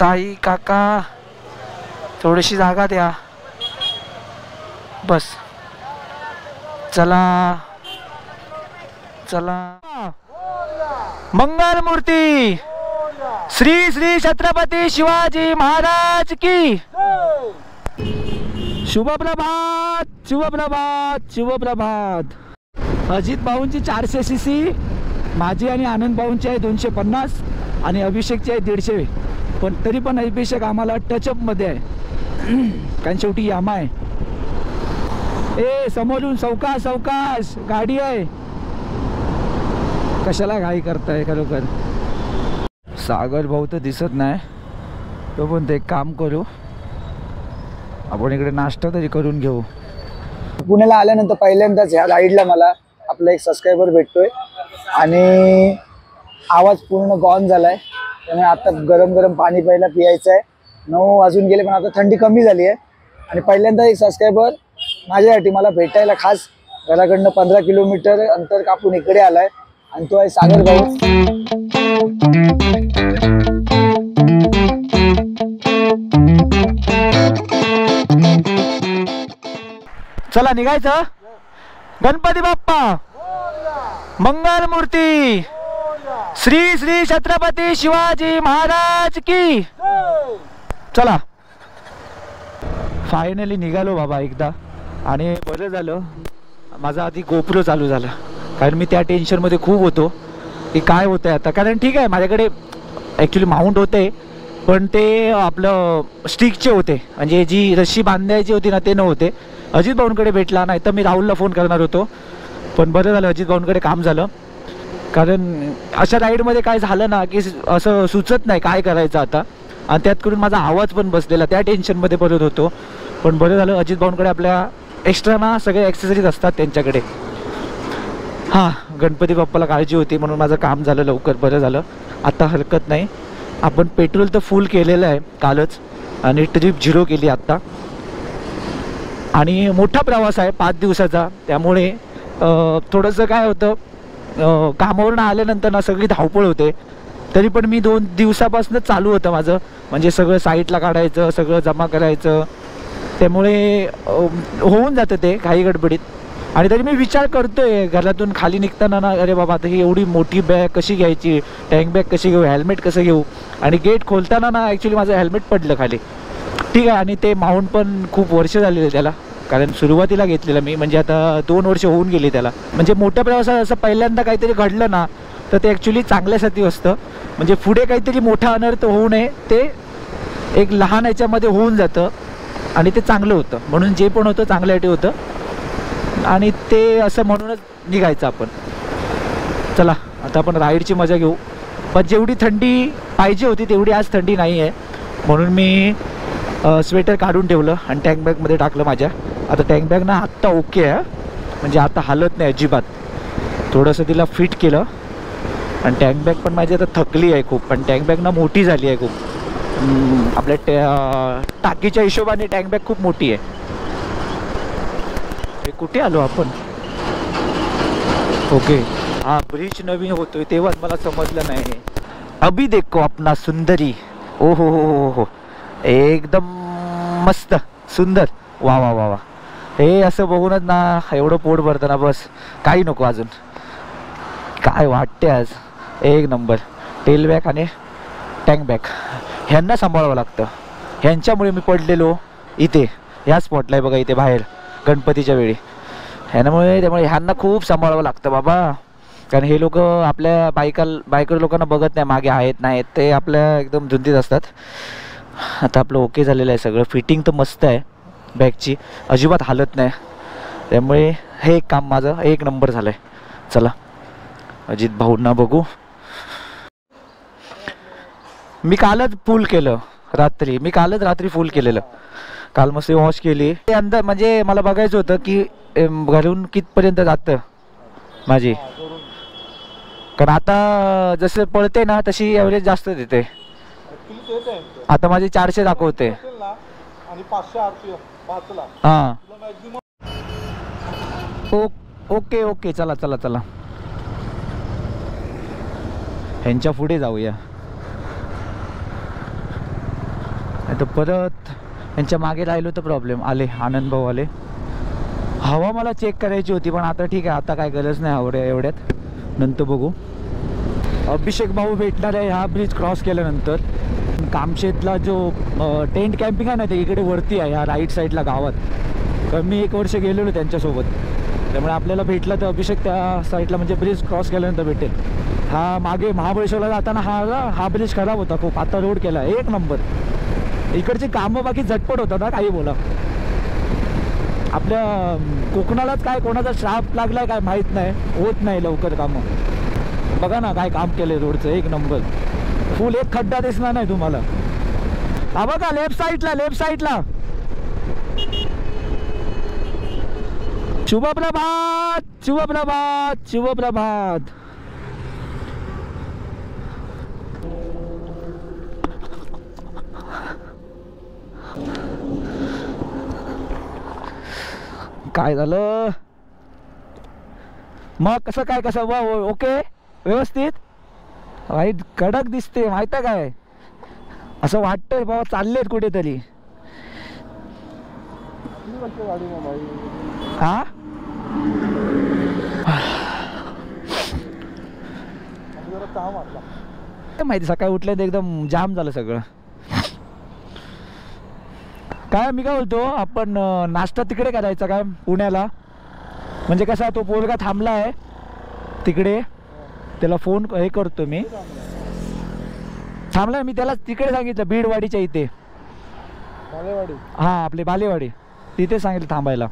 ताई काका थोडीशी जागा द्या बस. चला चला. मंगल मूर्ती श्री श्री छत्रपती शिवाजी महाराज की. शुभ प्रभात शुभ प्रभात शुभ प्रभात. अजित भाऊंची 400 cc, माझी आणि आनंद भाऊंची आहे 250 आणि अभिषेकची आहे 150. पण तरी पण अभिषेक आम्हाला टचअप मध्ये आहे कारण शेवटी यामा आहे. ए समोरून सावकाश सावकाश गाडी आहे. कशाला घाई करताय खरोखर. सागर भाऊ तर दिसत नाही. तो पण ते काम करू आपण इकडे नाश्ता तरी करून घेऊ. पुण्याला आल्यानंतर पहिल्यांदाच ह्या राईडला मला आपला एक सबस्क्रायबर भेटतोय आणि आवाज पूर्ण गॉन झालाय. त्यामुळे आता गरम गरम पाणी प्यायला पियायचं आहे. 9 वाजून गेले पण आता थंडी कमी झाली आहे. आणि पहिल्यांदा एक सबस्क्रायबर माझ्यासाठी मला भेटायला खास घराकडनं 15 किलोमीटर अंतर कापून इकडे आलाय आणि तो आहे सागर भाऊ. चला निघायचं. गणपती बाप्पा मंगल मूर्ती श्री श्री छत्रपती शिवाजी महाराज की. चला फायनली निघालो बाबा एकदा. आणि बरं झालं माझा आधी गोप्रो चालू झाला कारण मी त्या टेन्शनमध्ये खूप होतो की काय होतं आता. कारण ठीक आहे माझ्याकडे ॲक्च्युली माउंट होते पण ते आपलं स्टिकचे होते म्हणजे जी रस्सी बांधायची होती ना ते नव्हते. अजित भाऊंकडे भेटला नाही तर मी राहुलला फोन करणार होतो पण बरं झालं अजित भाऊंकडे काम झालं. कारण अशा राईडमध्ये काय झालं ना की असं सुचत नाही काय करायचं आता. आणि त्यात करून माझा आवाज पण बसलेला त्या टेन्शनमध्ये परत होतो. पण बरं झालं अजित भाऊंकडे आपल्या एक्स्ट्रा ना सगळे ॲक्सेसरीज असतात त्यांच्याकडे. हां गणपती बाप्पाला काळजी होती म्हणून माझं काम झालं लवकर. बरं झालं आता हरकत नाही. आपण पेट्रोल तर फुल केलेलं आहे कालच आणि ट्रिप 0 केली आत्ता. आणि मोठा प्रवास आहे 5 दिवसाचा त्यामुळे थोडंसं काय होतं कामावरून आल्यानंतर ना सगळी धावपळ होते. तरी पण मी 2 दिवसापासून चालू होतं माझं म्हणजे सगळं साईटला काढायचं सगळं जमा करायचं. त्यामुळे होऊन जातं ते काही गडबडीत. आणि तरी मी विचार करतोय घरातून खाली निघताना ना अरे बाबा आता ही एवढी मोठी बॅग कशी घ्यायची, टँक बॅग कशी घेऊ, हेल्मेट कसं घेऊ. आणि गेट खोलताना ना ॲक्च्युली माझं हेल्मेट पडलं खाली. ठीक आहे. आणि ते माउंट पण खूप वर्ष झालेलं त्याला कारण सुरुवातीला घेतलेलं मी म्हणजे आता 2 वर्ष होऊन गेली त्याला. म्हणजे मोठ्या प्रवासात असं पहिल्यांदा काहीतरी घडलं ना तर ते ॲक्च्युली चांगल्यासाठी असतं. म्हणजे पुढे काहीतरी मोठा अनर्थ होऊ नये ते एक लहान याच्यामध्ये होऊन जातं आणि ते चांगलं होतं. म्हणून जे पण होतं चांगल्यासाठी होतं आणि ते असं म्हणूनच निघायचं आपण. चला आता आपण राईडची मजा घेऊ. पण जेवढी थंडी पाहिजे होती तेवढी आज थंडी नाही आहे म्हणून मी स्वेटर काढून ठेवलं आणि टँक बॅगमध्ये टाकलं माझ्या. आता टँक बॅग ना आत्ता ओके आहे म्हणजे आता हालत नाही अजिबात. थोडंसं तिला फिट केलं आणि टँक बॅग पण माझी आता थकली आहे खूप. पण टँक बॅग ना मोठी झाली आहे खूप. आपल्या टाकीच्या हिशोबाने टँक बॅग खूप मोठी आहे. हे कुठे आलो आपण. ओके हा ब्रिज नवीन होतोय तेव्हाच मला समजलं नाही. अभी देखो अपना सुंदरी. ओ हो एकदम मस्त सुंदर. वा वा वा वा. हे असं बघूनच ना एवढं पोट भरतं ना बस काही नको अजून. काय वाटते आज एक नंबर. टेल बॅग आणि टँक बॅग ह्यांना सांभाळावं लागतं. ह्यांच्यामुळे मी पडलेलो इथे ह्या स्पॉटला आहे बघा इथे बाहेर गणपतीच्या वेळी. त्यामुळे ह्यांना खूप सांभाळावं लागतं बाबा. कारण हे लोक आपल्या बायकर लोकांना बघत नाही मागे आहेत नाहीत. ते आपल्या एकदम धुंदीत असतात. आता आपलं ओके झालेलं आहे सगळं. फिटिंग तर मस्त आहे बॅगची अजिबात हालत नाही. त्यामुळे हे एक काम माझं 1 नंबर झालं आहे. चला अजित भाऊंना बघू. मी कालच फुल केलं रात्री. कालच रात्री फुल केलेलं. काल मस्त वॉश केली. ते अंदर म्हणजे मला बघायचं होतं की घरून कितपर्यंत जातं माझी. कारण आता जसं पळते ना तशी ॲव्हरेज जास्त देते. आता माझी 400 दाखवते आणि 500 RPM. हां ओके ओके चला चला चला ह्यांच्या पुढे जाऊया. आता परत यांच्या मागे राहिलो तर प्रॉब्लेम आले. आनंद भाऊ आले. हवा मला चेक करायची होती पण आता ठीक आहे, आता काय गरज नाही हवं एवढ्यात, नंतर बघू. अभिषेक भाऊ भेटणार आहे हा ब्रिज क्रॉस केल्यानंतर. कामशेतला जो टेंट कॅम्पिंग आहे ना ते इकडे वरती आहे ह्या राईट साईडला गावात. कारण मी 1 वर्ष गेलेलो त्यांच्यासोबत, त्यामुळे आपल्याला भेटला तर अभिषेक त्या साईडला म्हणजे ब्रिज क्रॉस केल्यानंतर भेटेल. हा मागे महाबळेश्वरला जाताना हा ब्रिज खराब होता खूप, आता रोड केला 1 नंबर. इकडची कामं बाकी झटपट होतात ना, काही बोला. आपल्या कोकणालाच काय कोणाचा श्राप लागलाय काय माहीत नाही, होत नाही लवकर कामं. बघा ना काय काम केले रोडचं 1 नंबर. फुल एक खड्डा दिसणार नाही तुम्हाला. हा बघा लेफ्ट साईडला. शुभप्रभात. काय झालं मग, कसं ओके व्यवस्थित. वाईट कडक दिसते माहिती काय, असं वाटतंय बाबा चाललेत कुठेतरी. हा माहिती सकाळी उठल्यात एकदम जाम झालं सगळं. काय मी काय बोलतो, आपण नाश्ता तिकडे करायचा काय पुण्याला. म्हणजे कसा तो पोरगा थांबला आहे तिकडे, त्याला फोन हे करतो मी. थांबला मी त्याला तिकडे सांगितलं बीडवाडीच्या इथे. हां आपले बालेवाडी तिथे सांगितलं थांबायला.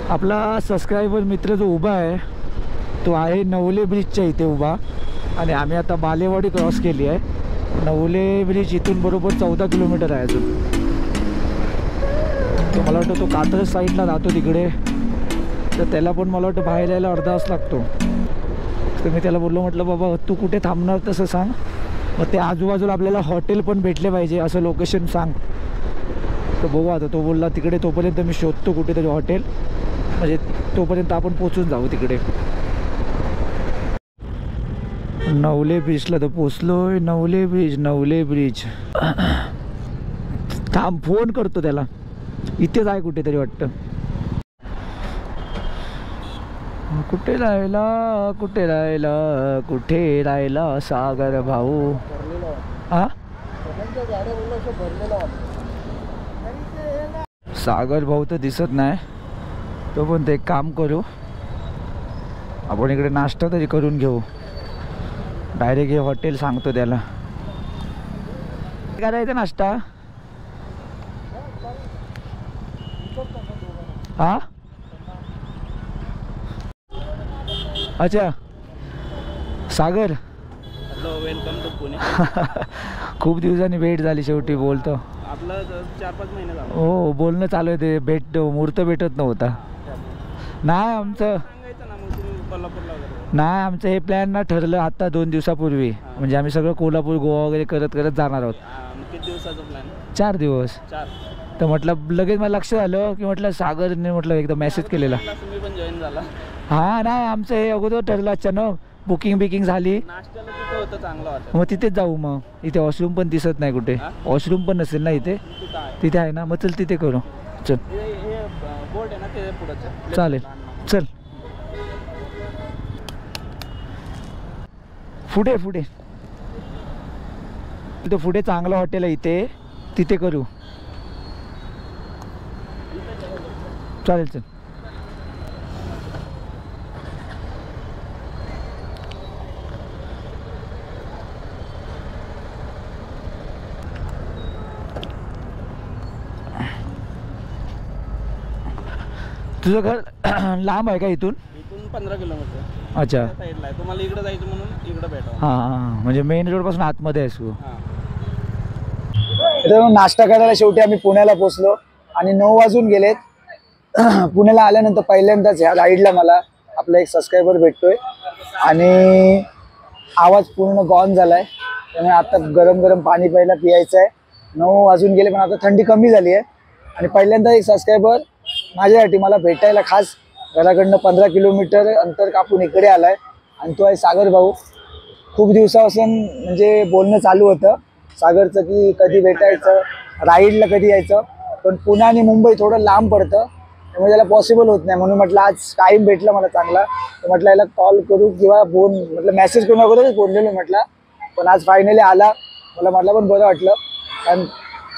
आपला सबस्क्रायबर मित्र जो उभा आहे तो आहे नवले ब्रिजच्या इथे उभा, आणि आम्ही आता बालेवाडी क्रॉस केली आहे. नवले ब्रिज इथून बरोबर 14 किलोमीटर आहे अजून. तो मला वाटतं तो कात्रज साईडला राहतो तिकडे, तर त्याला पण मला वाटतं बाहेर यायला अर्धा तास लागतो. तर मी त्याला बोललो, म्हटलं बाबा तू कुठे थांबणार तसं सांग, मग ते आजूबाजूला आपल्याला हॉटेल पण भेटले पाहिजे असं लोकेशन सांग. तर बघू आता तो बोलला तिकडे, तोपर्यंत मी शोधतो कुठेतरी हॉटेल, म्हणजे तोपर्यंत आपण पोचून जाऊ तिकडे. नवले ब्रिजला तर पोचलोय. नवले ब्रिज थांब फोन करतो त्याला, इथेच आहे कुठेतरी वाटतं. कुठे राहिला सागर भाऊ. हा सागर भाऊ तर दिसत नाही. तो पण ते एक काम करू, आपण इकडे नाश्ता तरी करून घेऊ. डायरेक्ट हे हॉटेल सांगतो त्याला. करायचं नाश्ता. हा अच्छा सागर, हॅलो वेलकम टू पुणे. खूप दिवसांनी भेट झाली शेवटी. बोलतो आपलं 4-5 महिने झालं. हो बोलणं चालू आहे, ते मुहूर्त भेटत नव्हता. नाही आमचं सांगायचं ना मग तुम्ही कोल्हापूरला वगैरे. नाही आमचं हे प्लॅन ना ठरलं आता 2 दिवसापूर्वी. म्हणजे आम्ही सगळं कोल्हापूर गोवा वगैरे करत जाणार आहोत. मग किती दिवसाचा प्लॅन? 4 दिवस. 4. तर म्हटलं लगेच मला लक्ष झालं की म्हटलं सागरने म्हटलं एकदा मेसेज केलेला. तुम्ही पण जॉईन झाला. हां नाही आमचं हे अगोदर ठरलं अचानक, बुकिंग झाली. नाश्त्याला तिथं होतं चांगलं वाटतं. मग तिथेच जाऊ. मग इथे वॉशरूम पण दिसत नाही कुठे. वॉशरूम पण नसेल ना इथे. तिथं आहे. तिथे आहे ना, मग चल तिथे करू. चल हे बोर्ड आहे ना ते पुढचं. चालेल चल. पुढे तिथे पुढे चांगलं हॉटेल आहे इथे, तिथे करू. चालेल चल. तुझं घर लांब आहे का इथून? इथून 15 किलोमीटर. अच्छा साईडला आहे. तुम्हाला इकडे जायचं म्हणून इकडे भेटा. हां म्हणजे मेन रोड पासून आतमध्ये आहेस तू. तर नाश्ता करायला शेवटी आम्ही पुण्याला पोचलो आणि 9 वाजून गेलेत. पुण्याला आल्यानंतर पहिल्यांदाच ह्या राईडला मला आपला एक सबस्क्रायबर भेटतोय आणि आवाज पूर्ण गॉन झालाय. त्यामुळे आता गरम गरम पाणी पहिला पियायचं आहे. 9 वाजून गेले पण आता थंडी कमी झाली आहे आणि पहिल्यांदा एक सबस्क्रायबर माझ्यासाठी मला भेटायला खास घराकडनं 15 किलोमीटर अंतर कापून इकडे आलाय आणि तो आहे सागर भाऊ. खूप दिवसापासून म्हणजे बोलणं चालू होतं सागरचं की कधी भेटायचं, राईडला कधी यायचं. पण पुणे आणि मुंबई थोडं लांब पडतं, त्यामुळे त्याला पॉसिबल होत नाही. म्हणून म्हटलं आज टाईम भेटला मला चांगला, तर म्हटलं याला कॉल करू किंवा फोन म्हटलं मेसेज करून अगोदरच बोललेलो म्हटलं. पण आज फायनली आला, मला म्हटलं पण बरं वाटलं. कारण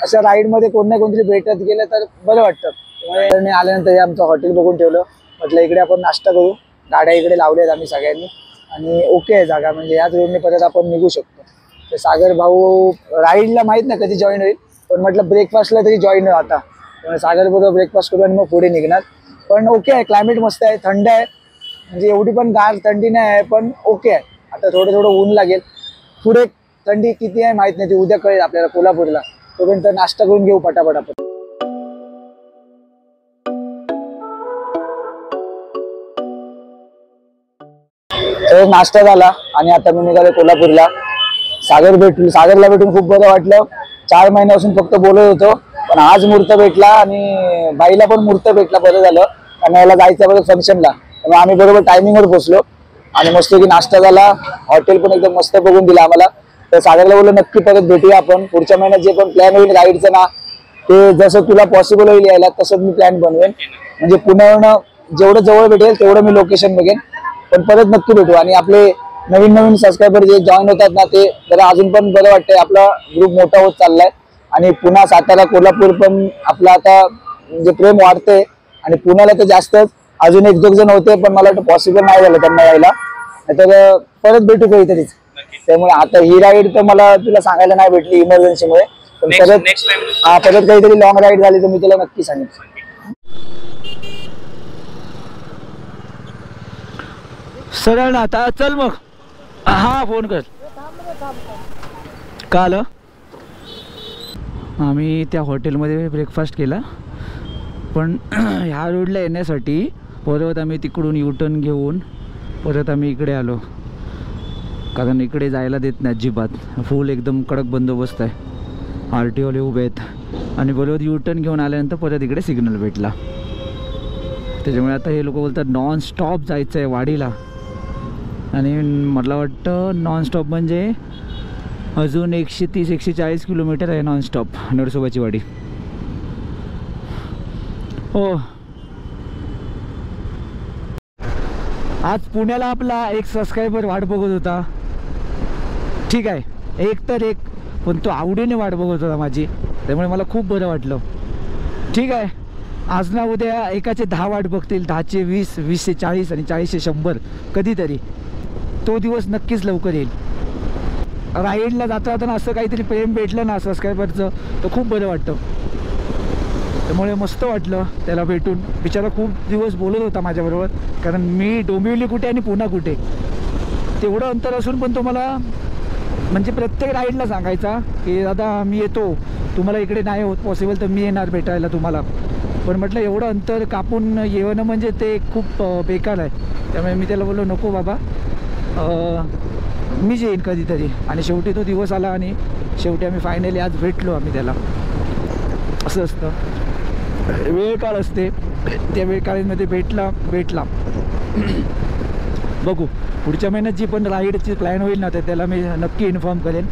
अशा राईडमध्ये कोण ना कोणतरी भेटत गेलं तर बरं वाटतं. त्यामुळे मी आल्यानंतर हे आमचं हॉटेल बघून ठेवलं. म्हटलं इकडे आपण नाश्ता करू, गाड्या इकडे लावल्यात आम्ही सगळ्यांनी आणि ओके आहे जागा, म्हणजे याच रोडने परत आपण निघू शकतो. तर सागर भाऊ राईडला माहीत नाही कधी जॉईन होईल, पण म्हटलं ब्रेकफास्टला तरी जॉईन हो आता. त्यामुळे सागर बरोबर ब्रेकफास्ट करू आणि मग पुढे निघणार. पण ओके आहे, क्लायमेट मस्त आहे, थंड आहे, म्हणजे एवढी पण गार थंडी नाही आहे, पण ओके आहे. आता थोडं थोडं ऊन लागेल, पुढे थंडी किती आहे माहीत नाही, ती उद्या कळेल आपल्याला कोल्हापूरला. तोपर्यंत नाश्ता करून घेऊ पटापट आपण. तर नाश्ता झाला आणि आता मी निघालो कोल्हापूरला. सागरला भेटून खूप बरं वाटलं. 4 महिन्यापासून फक्त बोलत होतो, पण आज मुहूर्त भेटला आणि बाईला पण मुहूर्त भेटला, बरं झालं. कारण याला जायचं बरं फंक्शनला, त्यामुळे आम्ही बरोबर टायमिंगवर पोहोचलो आणि मस्त की नाश्ता झाला. हॉटेल पण एकदम मस्त बघून दिलं आम्हाला. तर सागरला बोललो नक्की परत भेटूया आपण. पुढच्या महिन्यात जे पण प्लॅन होईल राईडचं ना, ते जसं तुला पॉसिबल होईल यायला तसंच मी प्लॅन बनवेन. म्हणजे पुण्यावरून जेवढं जवळ भेटेल तेवढं मी लोकेशन बघेन, पण परत नक्की भेटू. आणि आपले नवीन नवीन सबस्क्रायबर जे जॉईन होतात ना, ते जरा अजून पण बरं वाटतंय. आपला ग्रुप मोठा होत चाललाय आणि पुणे, सातारा, कोल्हापूर पण आपलं आता म्हणजे प्रेम वाढतंय. आणि पुण्याला तर जास्तच, अजून 1-2 जण होते, पण मला वाटतं पॉसिबल नाही झालं त्यांना यायला. तर परत भेटू काहीतरीच. त्यामुळे आता ही राईड तर मला तुला सांगायला नाही भेटली इमर्जन्सीमुळे, पण परत काहीतरी लॉंग राईड झाली तर मी तुला नक्की सांगेन. सरळ ना आता चल मग. हा फोन कर. का आलं? आम्ही त्या हॉटेलमध्ये ब्रेकफास्ट केला, पण ह्या रोडला येण्यासाठी परत आम्ही तिकडून युटर्न घेऊन परत आम्ही इकडे आलो, कारण इकडे जायला देत नाही अजिबात. फुल एकदम कडक बंदोबस्त आहे, RTOले उभे आहेत. आणि बरोबर युटर्न घेऊन आल्यानंतर परत इकडे सिग्नल भेटला. त्याच्यामुळे आता हे लोक बोलतात नॉन स्टॉप जायचं आहे वाडीला. आणि मला वाटतं नॉनस्टॉप म्हणजे अजून 130-140 किलोमीटर आहे नॉनस्टॉप नरसोबाची वाडी. हो, आज पुण्याला आपला एक सबस्क्रायबर वाट बघत होता. ठीक आहे, एक तर एक, पण तो आवडीने वाट बघत होता माझी, त्यामुळे मला खूप बरं वाटलं. ठीक आहे, आज ना उद्या एकाचे 10 वाट बघतील, 10चे 20, 20चे 40 आणि 40चे 100. कधीतरी तो दिवस नक्कीच लवकर येईल. राईडला जाता जाताना असं काहीतरी प्रेम भेटलं ना सबस्क्रायबरचं, तर खूप बरं वाटतं. त्यामुळे मस्त वाटलं त्याला भेटून. बिचारा खूप दिवस बोलत होता माझ्याबरोबर, कारण मी डोंबिवली कुठे आणि पुणा कुठे तेवढं अंतर असून पण तो मला म्हणजे प्रत्येक राईडला सांगायचा की दादा मी येतो, तुम्हाला इकडे नाही होत पॉसिबल तर मी येणार भेटायला तुम्हाला. पण म्हटलं एवढं अंतर कापून येणं म्हणजे ते खूप बेकार आहे. त्यामुळे मी त्याला बोललो नको बाबा, मी येईन कधीतरी. आणि शेवटी तो दिवस आला आणि शेवटी आम्ही फायनली आज भेटलो आम्ही त्याला. असं असतं, वेळ काळ असते, त्या वेळ काळामध्ये भेटला. बघू पुढच्या महिन्यात जी पण राईडची प्लॅन होईल ना, तर त्याला मी नक्की इन्फॉर्म करेन.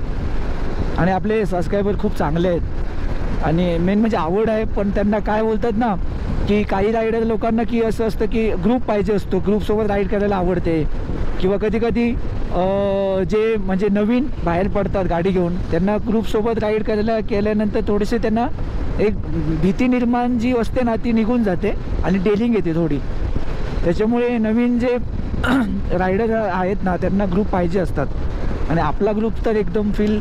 आणि आपले सबस्क्रायबर खूप चांगले आहेत आणि मेन म्हणजे आवड आहे. पण त्यांना काय बोलतात ना की काही रायडर लोकांना की असं असतं की ग्रुप पाहिजे असतो, ग्रुपसोबत राईड करायला आवडते. किंवा कधी कधी जे म्हणजे नवीन बाहेर पडतात गाडी घेऊन, त्यांना ग्रुपसोबत राईड करायला केल्यानंतर थोडेसे त्यांना एक भीती निर्माण जी असते ना ती निघून जाते आणि डेलिंग येते थोडी. त्याच्यामुळे नवीन जे रायडर आहेत ना त्यांना ग्रुप पाहिजे असतात. आणि आपला ग्रुप तर एकदम फील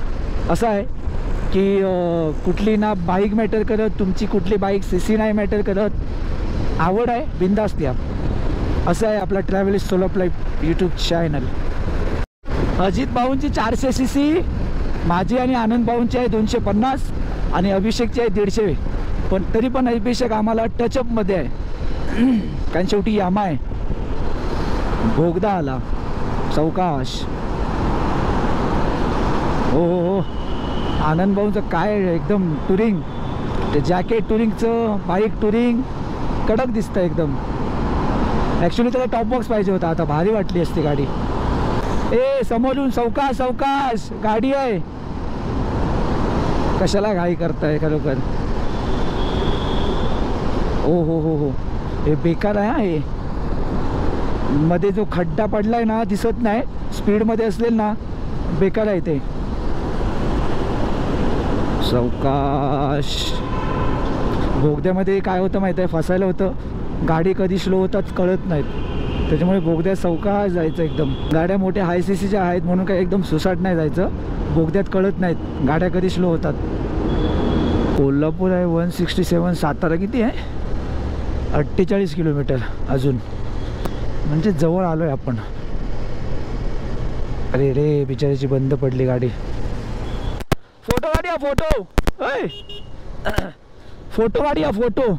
असा आहे की कुठली ना बाईक मॅटर करत, तुमची कुठली बाईक CC नाही मॅटर करत, आवड आहे बिंदास्त या. असं आहे आपला travelist solo life YouTube channel. Ajit भाऊंची 400 CC, माझी आणि आनंद भाऊंची आहे 250 आणि अभिषेकची आहे 150. पण तरी पण अभिषेक आम्हाला टचअपमध्ये आहे, कारण शेवटी यामा आहे. भोगदा आला सावकाश. हो, आनंद भाऊंचं काय एकदम टुरिंग, ते जॅकेट टुरिंगचं, बाईक टुरिंग कडक दिसतं एकदम. ॲक्च्युली त्याला टॉप बॉक्स पाहिजे होता, आता भारी वाटली असती गाडी. ए समोरून सावकाश सावकाश गाडी आहे. कशाला घाई करताय खरोखर. ओ हो हे बेकार आहे. हे मध्ये जो खड्डा पडलाय ना दिसत नाही, स्पीडमध्ये असेल ना बेकार आहे ते. सावकाश. बोगद्यामध्ये काय होतं माहिती आहे, फसायला होतं. गाडी कधी स्लो होतात कळत नाहीत, त्याच्यामुळे बोगद्यात सावकाश जायचं एकदम. गाड्या मोठ्या हाय सीसीच्या आहेत म्हणून काय एकदम सुसाट नाही जायचं. बोगद्यात कळत नाहीत गाड्या कधी स्लो होतात. कोल्हापूर आहे 167, सातारा किती आहे 48 किलोमीटर अजून, म्हणजे जवळ आलो आहे आपण. अरे रे बिचारीची बंद पडली गाडी. फोटो काढूया फोटो. फोटो काढूया फोटो.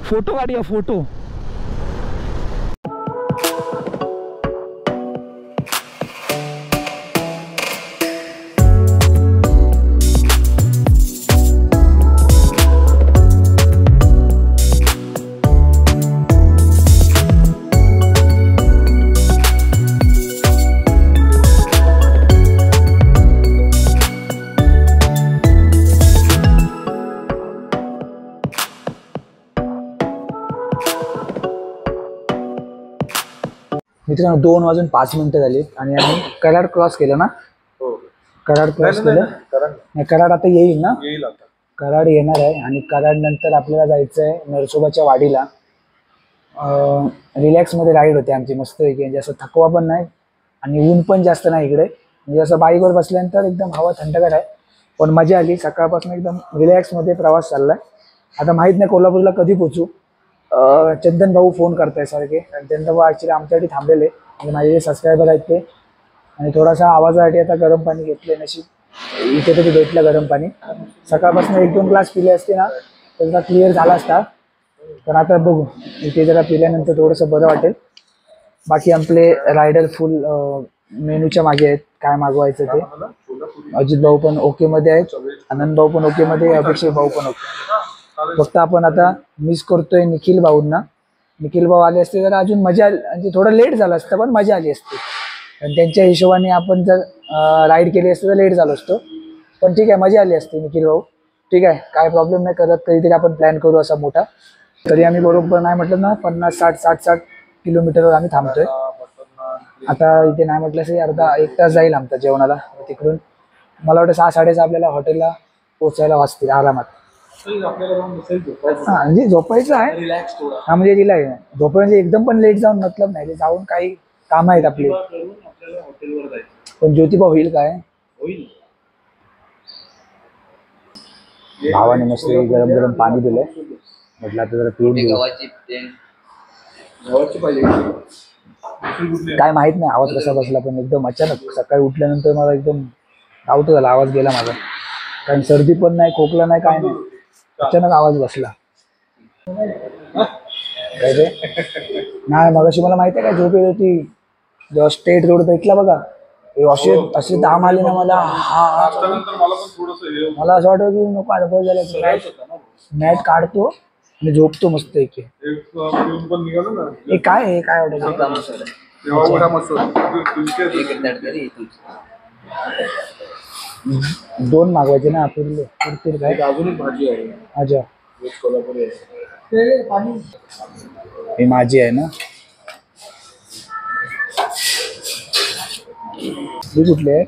फोटो काढूया फोटो. मित्रांनो 2:05 झाली आणि आम्ही कराड क्रॉस केलं ना. कराड क्रॉस केलं. कराड आता येईल ना. कराड येणार आहे आणि कराड नंतर आपल्याला जायचं आहे नरसोबाच्या वाडीला. रिलॅक्समध्ये राईड होते आमची मस्त पैकी, म्हणजे असं थकवा पण नाही आणि ऊन पण जास्त नाही इकडे. म्हणजे असं बाईकवर बसल्यानंतर एकदम हवा थंडगार आहे, पण मजा आली. सकाळपासून एकदम रिलॅक्समध्ये प्रवास चाललाय. आता माहीत नाही कोल्हापूरला कधी पोचू. चंदन भाऊ फोन करताय सारखे, आणि चंदन भाऊ ॲक्च्युली आमच्यासाठी थांबलेले, म्हणजे माझे जे सबस्क्रायबर आहेत ते. आणि थोडासा आवाजासाठी आता गरम पाणी घेतले. नशीब इथे तरी भेटलं गरम पाणी. सकाळपासून 1-2 ग्लास पिले असते ना तर जरा क्लिअर झाला असता, पण आता बघू. इथे जरा पिल्यानंतर थोडंसं बरं वाटेल. बाकी आपले रायडर फुल मेनूच्या मागे आहेत, काय मागवायचं ते. अजित भाऊ पण ओकेमध्ये आहेत, आनंद भाऊ पण ओकेमध्ये, अभिषेक भाऊ पण ओके. फक्त आपण आता मिस करतोय निखिल भाऊंना. निखिल भाऊ आले असते तर अजून मजा, म्हणजे थोडं लेट झालं असतं पण मजा आली असती. आणि त्यांच्या हिशोबाने आपण जर राईड केली असते तर लेट झालो असतो, पण ठीक आहे मजा आली असती. निखिल भाऊ ठीक आहे, काय प्रॉब्लेम नाही. करत कधीतरी आपण प्लॅन करू असा मोठा. तरी आम्ही बरोबर नाही म्हटलं ना 50-60 किलोमीटरवर आम्ही थांबतोय. आता इथे नाही म्हटलं असेल अर्धा 1 तास जाईल आमचा जेवणाला. तिकडून मला वाटतं 6-6:30 आपल्याला हॉटेलला पोचायला वाजतील आरामात. हा म्हणजे झोपायचं आहे. हा म्हणजे रिलॅक्स झोप, म्हणजे एकदम पण लेट जाऊन मतलब नाही. जाऊन काही काम आहेत आपले. पण ज्योतिबा होईल काय. भावाने मस्त गरम गरम पाणी दिलंय, म्हटलं आता जरा पिऊन घेऊ. काय माहित नाही आवाज कसा बसला, पण एकदम अचानक सकाळी उठल्यानंतर मला एकदम धावतो झाला. आवाज गेला माझा, कारण सर्दी पण नाही, खोकला नाही, काय नाही. अचानक आवाज बसला. काय ते नाही मगाशी मला माहिती आहे काय झोप येत होती. जेव्हा स्टेट रोड भेटला बघा, असे दाम आले ना मला. मला असं वाटतं की नको आता बस झालं, मॅट काढतो आणि झोपतो मस्त. एक काय आहे काय ऑर्डर. 2 मागवायचे ना पुरतील काय. अजून भाजी आहे. अच्छा कोल्हापुरी ही माझी आहे ना. ही कुठली आहे.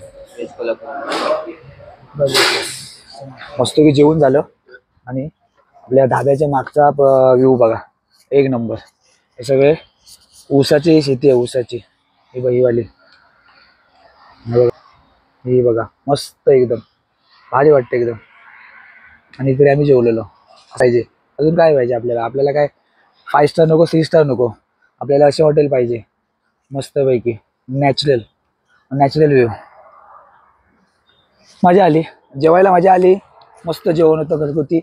मस्त की जेवण झालं आणि आपल्या धाब्याच्या मागचा व्ह्यू बघा, एक नंबर. हे सगळे ऊसाची शेती आहे, ऊसाची. ही बहीवाली ही बघा, मस्त एकदम भारी वाटतं एकदम. आणि इकडे आम्ही जेवलेलो पाहिजे. अजून काय पाहिजे आपल्याला. आपल्याला काय 5 स्टार नको, 3 स्टार नको. आपल्याला असे हॉटेल पाहिजे मस्तपैकी, नॅचरल व्ह्यू. मजा आली जेवायला, मजा आली. मस्त जेवण होतं घरगुती.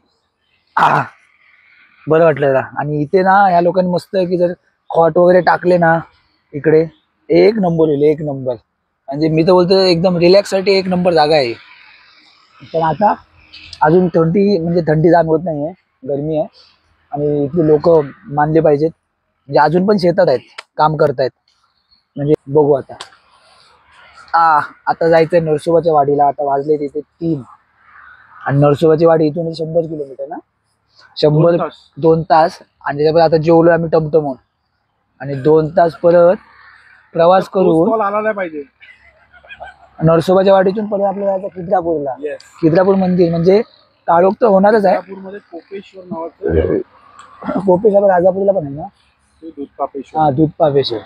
बरं वाटलं जरा. आणि इथे ना ह्या लोकांनी मस्त आहे की जर खॉट वगैरे टाकले ना इकडे, एक नंबर होईल, एक नंबर. म्हणजे मी तर बोलतो एकदम रिलॅक्ससाठी एक नंबर जागा आहे. पण आता अजून म्हणजे थंडी जाणवत नाही आहे, गरमी आहे. आणि इथले लोक मानले पाहिजेत, म्हणजे अजून पण शेतात आहेत. काम करतायत. म्हणजे बघू आता. आता जायचंय नरसोबाच्या वाडीला. आता वाजले तिथे 3 आणि नरसोबाची वाडी इथून 100 किलोमीटर ना, 2 तास. आणि त्याच्यामध्ये आता जेवलो आम्ही टमटमून आणि 2 तास परत प्रवास करून आला नाही पाहिजे. नरसोबाच्या वाडीतून परत आपल्याला जायचं खिद्रापूरला. खिद्रापूर मंदिर म्हणजे काळोख तर होणारच आहे. कोपेश्वर नावाचं कोपेश्वर राजापूरला पण आहे ना, दूधपापेश्वर. दूधपापेश्वर.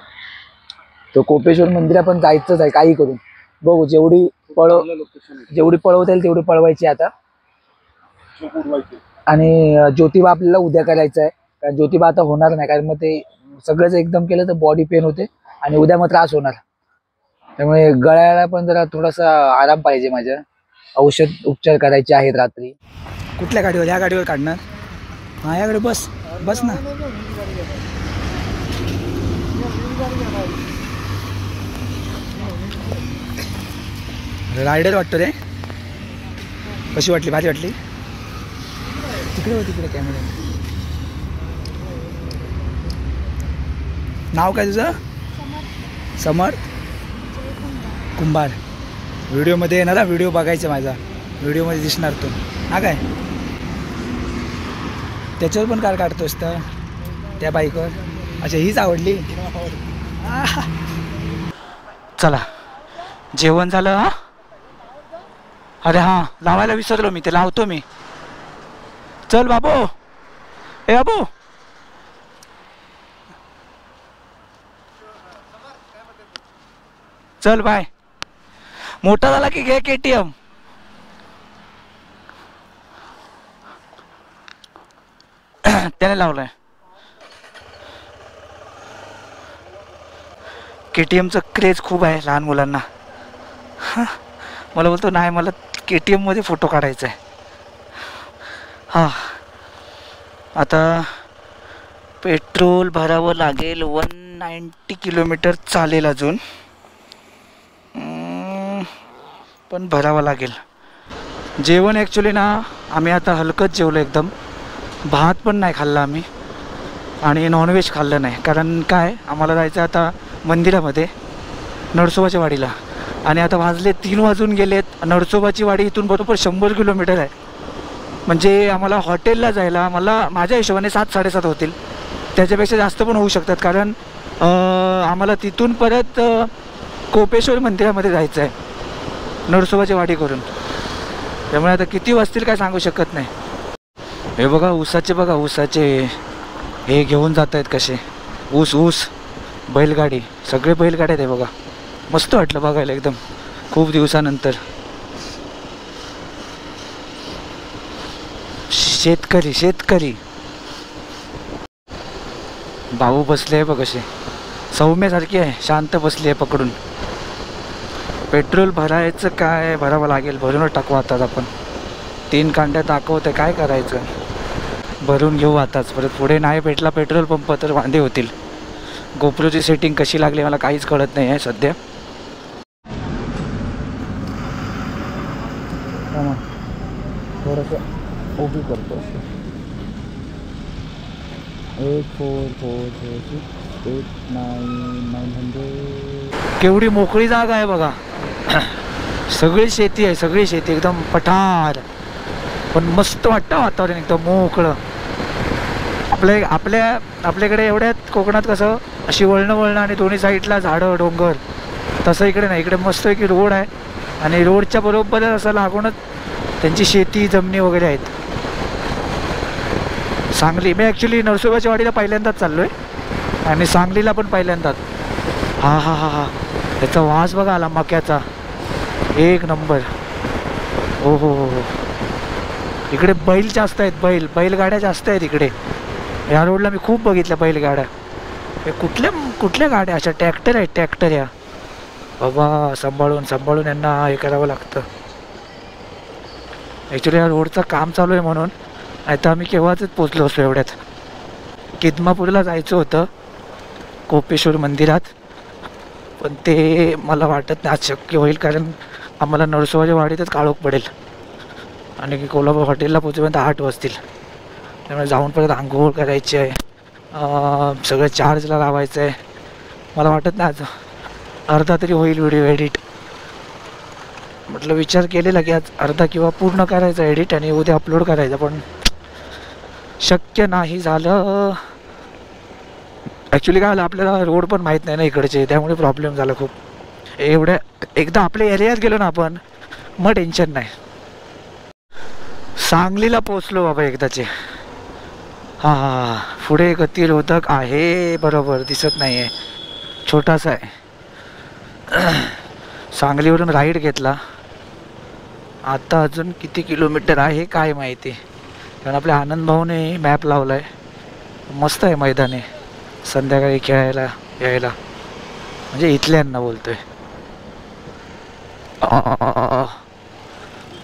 तो कोपेश्वर मंदिर पण जायचंच आहे काही करून. बघू जेवढी पळवता येईल तेवढी पळवायची आता. आणि ज्योतिबा आपल्याला उद्या करायचं आहे, कारण ज्योतिबा आता होणार नाही, कारण मग ते सगळंच एकदम केलं तर बॉडी पेन होते आणि उद्या मग त्रास होणार. त्यामुळे गळ्याला पण जरा थोडासा आराम पाहिजे. माझ्या औषध उपचार करायचे आहेत रात्री. कुठल्या गाडीवर? ह्या गाडीवर काढणार? हा या गाडी बस ना. रायडर वाटतो रे. कशी वाटली? भारी वाटली. तिकडे कॅमेरा. नाव काय तुझं? समर्थ कुंभार. व्हिडिओमध्ये येणार ना, व्हिडिओ बघायचा माझा, व्हिडिओमध्ये दिसणार तो. हा काय त्याच्यावर पण कार काढतोस तर त्या बाईकवर? अच्छा हीच आवडली. चला जेवण झालं. हा अरे हां लावायला विसरलो मी, ते लावतो मी. चल बाबू. ए बाबू चल बाय. मोठा झाला की घे KTM. त्याने लावलाय. KTMचं क्रेज खूप आहे लहान मुलांना. मला बोलतो नाही मला KTM मध्ये फोटो काढायचा आहे. हां आता पेट्रोल भरावं लागेल. 190 किलोमीटर चालेल अजून, पण भरावं लागेल. जेवण ॲक्च्युली ना आम्ही आता हलकंच जेवलो एकदम. भात पण नाही खाल्ला आम्ही आणि नॉनव्हेज खाल्लं नाही, कारण काय आम्हाला जायचं आता मंदिरामध्ये नरसोबाच्या वाडीला. आणि आता वाजले 3 वाजून गेलेत. नरसोबाची वाडी इथून बरोबर 100 किलोमीटर आहे. म्हणजे आम्हाला हॉटेलला जायला माझ्या हिशोबाने 7-7:30 होतील. त्याच्यापेक्षा जास्त पण होऊ शकतात, कारण आम्हाला तिथून परत कोपेश्वर मंदिरामध्ये जायचं आहे नरसोबाची वाडी करून. त्यामुळे आता किती वाजतील काय सांगू शकत नाही. हे बघा ऊसाचे हे घेऊन जात आहेत कसे. ऊस बैलगाडी, सगळे बैलगाड्या आहेत. हे बघा मस्त वाटलं बघायला एकदम खूप दिवसानंतर. शेतकरी भाऊ बसले आहे बघ कसे, सौम्यासारखी आहे, शांत बसली आहे पकडून. पेट्रोल भरायचं काय, भरावं लागेल. भरूनच टाकू आताच आपण. 3 कांड्या दाखवत आहे, काय करायचं. भरून घेऊ आताच. परत पुढे नाही भेटला पेट्रोल पंप तर वांदे होतील. गोप्रोची सेटिंग कशी लागली मला काहीच कळत नाही आहे सध्या. थोडंसं ओबी करतो. 84468900. केवढी मोकळी जागा आहे बघा. सगळी शेती आहे, सगळी शेती एकदम पठार. पण मस्त वाटतं वातावरण एकदम मोकळं. आपल्याकडे एवढ्यात कोकणात कसं अशी वळणं आणि दोन्ही साईडला झाडं डोंगर, तसं इकडे नाही. इकडे मस्त की रोड आहे आणि रोडच्या बरोबर असं लागूनच त्यांची शेती जमिनी वगैरे आहेत. सांगली, मी ॲक्च्युली नरसोबाच्या वाडीला पहिल्यांदाच चाललो आहे आणि सांगलीला पण पहिल्यांदाच. हा त्याचा वास बघा आला मक्याचा, एक नंबर. हो. इकडे बैल जास्त आहेत, बैलगाड्या जास्त आहेत इकडे. या रोडला मी खूप बघितल्या बैलगाड्या. हे कुठल्या गाड्या अशा ट्रॅक्टर आहेत, ट्रॅक्टर या बाबा. सांभाळून यांना हे करावं लागतं. ॲक्च्युली या रोडचं काम चालू आहे म्हणून, नाही तर आम्ही केव्हाच पोचलो असतो एवढ्यात. किदमापूरला जायचं होतं कोपेश्वर मंदिरात, पण ते मला वाटत नाही आज शक्य होईल, कारण आम्हाला नरसोबाच्या वाडीतच काळोख पडेल आणि कोल्हापूर हॉटेलला पोचेपर्यंत 8 वाजतील. त्यामुळे जाऊन परत आंघोळ करायची आहे, सगळं चार्जला लावायचं आहे. मला वाटत नाही आज अर्धा तरी होईल व्हिडिओ एडिट. म्हटलं विचार केलेला की आज अर्धा किंवा पूर्ण करायचा एडिट आणि उद्या अपलोड करायचा, पण शक्य नाही झालं. ॲक्च्युली काय झालं, आपल्याला रोड पण माहीत नाही ना इकडचे, त्यामुळे प्रॉब्लेम झाला खूप. एवढ्या एकदा आपल्या एरियात गेलो ना आपण, मग टेन्शन नाही. सांगलीला पोचलो बाबा एकदाचे. हां, पुढे गतिरोधक आहे, बरोबर दिसत नाही आहे, छोटासा आहे. सांगलीवरून राईड घेतला. आता अजून किती किलोमीटर आहे काय माहिती, कारण आपल्या आनंद भाऊने मॅप लावला आहे. मस्त आहे मैदान आहे संध्याकाळी खेळायला यायला, म्हणजे इथल्यांना बोलतोय.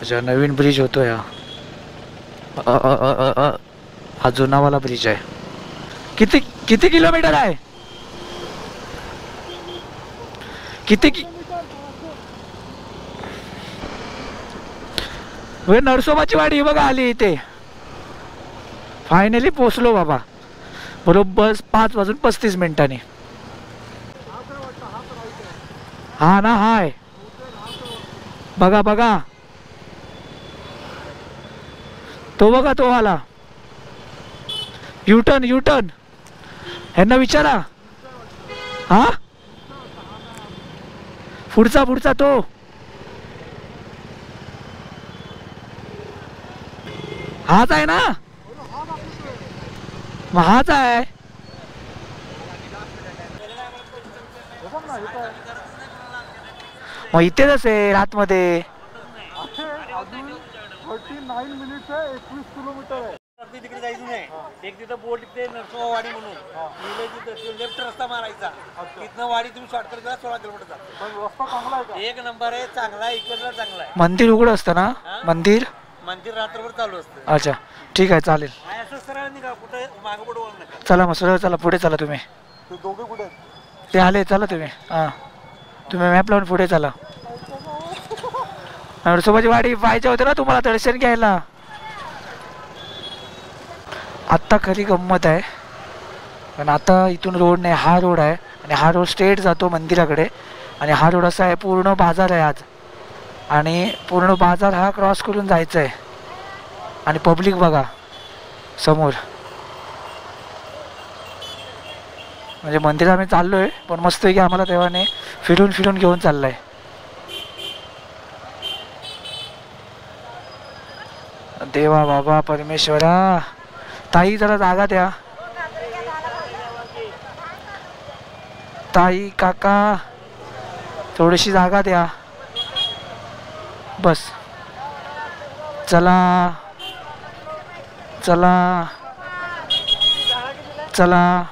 अच्छा, नवीन ब्रिज होतोय हा जुनावाला ब्रिज आहे. किती किती किलोमीटर आहे? किती नरसोबाची वाडी बघा आली इथे. फायनली पोचलो बाबा, बरोबर 5:35. हा ना, हाय बघा बघा, तो बघा तो आला. युटर्न युटर्न ह्यांना विचारा. हा पुढचा पुढचा तो. हाच आहे ना, मग हाच आहे. मग इथेच असेल आतमध्ये. 39 मिनिट आहे, 21 किलोमीटर आहे. तिकडे जायचं नाही. एक तिथं बोर्ड तिथे नरसोबा वाडी म्हणून लेफ्ट रस्ता मारायचा, तिथनं वाडी तुम्ही शॉर्टकट करा 16 किलोमीटरचा. रस्ता चांगला आहे का? एक नंबर आहे, चांगला आहे, इकडला चांगला आहे. मंदिर उघड असतं ना? मंदिर रात्रभर चालू असतं. अच्छा ठीक आहे, चालेल. असं सरळ निघा, कुठे मागं पुढे वळू नका. चला मग सरळ चला, पुढे चला तुम्ही. ते दोघे कुठे आहेत? ते आले, चला तुम्ही. हां, तुम्ही मॅप लावून पुढे चला. नरसोबाची वाडी पाहिजे होते ना तुम्हाला दर्शन घ्यायला. आत्ता खरी गंमत आहे, पण आता इथून रोड नाही, हा रोड आहे आणि हा रोड स्ट्रेट जातो मंदिराकडे. आणि हा रोड असा आहे, पूर्ण बाजार आहे आज, आणि पूर्ण बाजार हा क्रॉस करून जायचं आहे. आणि पब्लिक बघा समोर, म्हणजे मंदिरात आम्ही चाललो आहे, पण मस्त आहे की आम्हाला देवाने फिरून फिरून घेऊन चाललं आहे. देवा बाबा परमेश्वरा, ताई जरा जागा द्या. ताई काका थोडीशी जागा द्या बस. चला चला चला.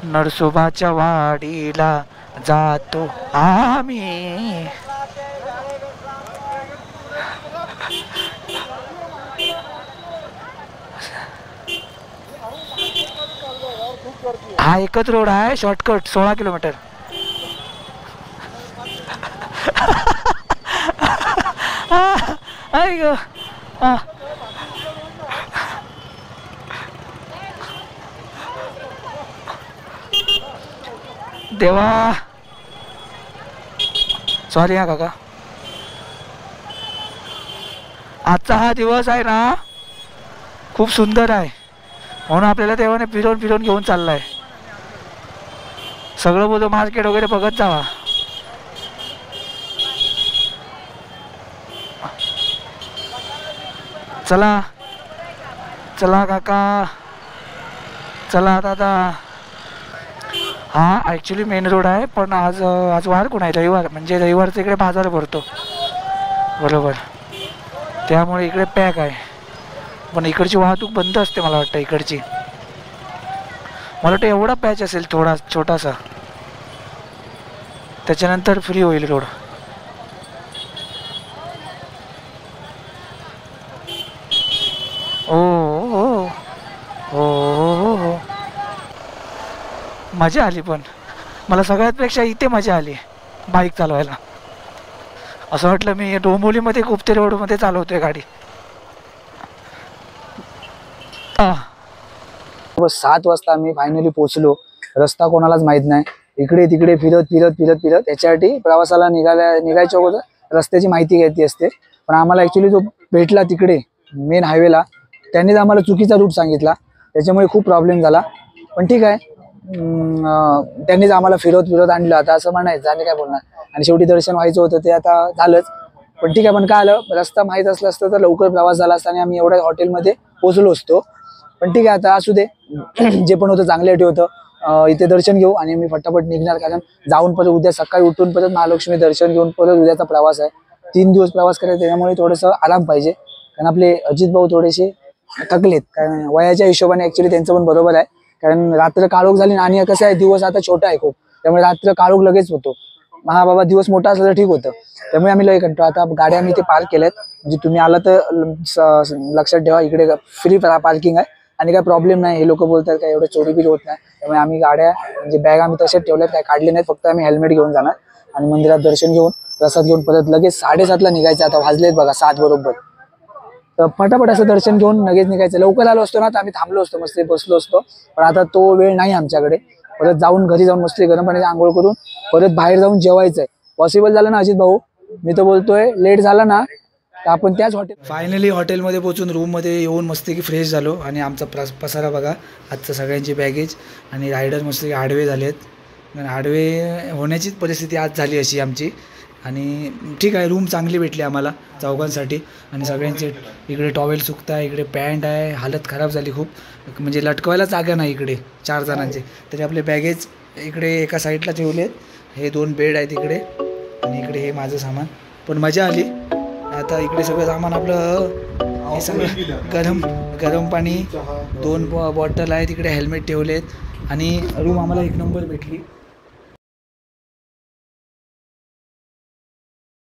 नरसोबाच्या वाडीला जातो आम्ही. हा एकच रोड आहे, शॉर्टकट 16 किलोमीटर. देवा सॉरी हा काका. आजचा हा दिवस आहे ना खूप सुंदर आहे, म्हणून आपल्याला देवाने फिरवून फिरवून घेऊन चाललाय. सगळं बोलतो मार्केट वगैरे बघत जावा. चला चला काका, चला दादा. हा ॲक्च्युली मेन रोड आहे, पण आज वार कोण आहे, रविवार, म्हणजे रविवारचा इकडे बाजार भरतो बरोबर, त्यामुळे इकडे पॅक आहे. पण इकडची वाहतूक बंद असते मला वाटतं इकडची. मला वाटतं एवढा पॅच असेल थोडा छोटासा, त्याच्यानंतर फ्री होईल रोड. ओ हो हो हो हो, मजा आली. पण मला सगळ्यातपेक्षा इथे मजा आली बाईक चालवायला. असं वाटलं मी डोंबिवलीमध्ये गुप्ते रोडमध्ये चालवतोय गाडी. 7 वाजता आम्ही फायनली पोहोचलो. रस्ता कोणालाच माहित नाही, इकडे तिकडे फिरत फिरत फिरत फिरत. त्याच्यासाठी प्रवासाला निघायच्या अगोदर रस्त्याची माहिती घ्यायची असते. पण आम्हाला ॲक्च्युली जो भेटला तिकडे मेन हायवेला त्यांनीच आम्हाला चुकीचा रूट सांगितला, त्याच्यामुळे खूप प्रॉब्लेम झाला. पण ठीक आहे, त्यांनीच आम्हाला फिरत फिरत आणलं. आता असं म्हणायचं आणि काय बोलणार. आणि शेवटी दर्शन व्हायचं होतं ते आता झालंच. पण ठीक आहे, पण काय आलं, रस्ता माहीत असला असतं तर लवकर प्रवास झाला असता आणि आम्ही एवढ्या हॉटेलमध्ये पोहोचलो असतो. पण ठीक आहे, आता असू दे. जे पण होतं चांगल्यासाठी होतं. इथे दर्शन घेऊ आणि मी फटाफट निघणार, कारण जाऊन परत उद्या सकाळी उठून परत महालक्ष्मी दर्शन घेऊन परत उद्याचा प्रवास आहे. 3 दिवस प्रवास करायचा, त्यामुळे थोडंसं आराम पाहिजे. कारण आपले अजित भाऊ थोडेसे थकलेत, कारण वयाच्या हिशोबाने ॲक्च्युली त्यांचं पण बरोबर आहे. कारण रात्र काळोख झाली आणि कसं आहे, दिवस आता छोटा आहे खूप, त्यामुळे रात्र काळोख लगेच होतो. हा बाबा, दिवस मोठा असला तर ठीक होतं. त्यामुळे आम्ही लय कंटाळलो. आता गाड्या आम्ही इथे पार्क केल्यात, म्हणजे तुम्ही आला तर लक्षात ठेवा, इकडे फ्री पार्किंग आहे आणि काय प्रॉब्लेम नाही. हे लोक बोलतात काय एवढं चोरी बिरी होत नाही. त्यामुळे आम्ही गाड्या म्हणजे बॅग आम्ही तशाच ठेवल्यात, काय काढले नाहीत. फक्त आम्ही हेल्मेट घेऊन जाणार आणि मंदिरात दर्शन घेऊन प्रसाद घेऊन परत लगेच 7:30ला निघायचं. आता वाजलेत बघा 7 बरोबर. तर फटाफट असं दर्शन घेऊन लगेच निघायचं. लवकर आलो असतो ना तर आम्ही थांबलो असतो, मस्त बसलो असतो. पण आता तो वेळ नाही आमच्याकडे. परत जाऊन घरी जाऊन मस्त गरम पाण्याची आंघोळ करून परत बाहेर जाऊन जेवायचं आहे. पॉसिबल झालं ना अजित भाऊ, मी तर बोलतोय लेट झाला ना तर आपण त्याच फायनली हॉटेलमध्ये पोहोचून रूममध्ये येऊन मस्तपैकी फ्रेश झालो. आणि आमचा पसारा बघा, आजचं सगळ्यांची बॅगेज आणि रायडर मस्तपैकी आडवे झालेत. आडवे होण्याचीच परिस्थिती आज झाली अशी आमची. आणि ठीक आहे, रूम चांगली भेटली आम्हाला चौघांसाठी. आणि सगळ्यांचे इकडे टॉवेल सुकताय, इकडे पॅन्ट आहे, हालत खराब झाली खूप, म्हणजे लटकवायला जागा नाही इकडे 4 जणांचे. तरी आपले बॅगेज इकडे एका साईडला ठेवलेत. हे 2 बेड आहेत इकडे आणि इकडे हे माझं सामान. पण मजा आली. आता इकडे सगळं सामान आपलं, हे सगळं गरम पाणी, 2 बॉटल आहेत, इकडे हेल्मेट ठेवलेत. आणि रूम आम्हाला 1 नंबर भेटली.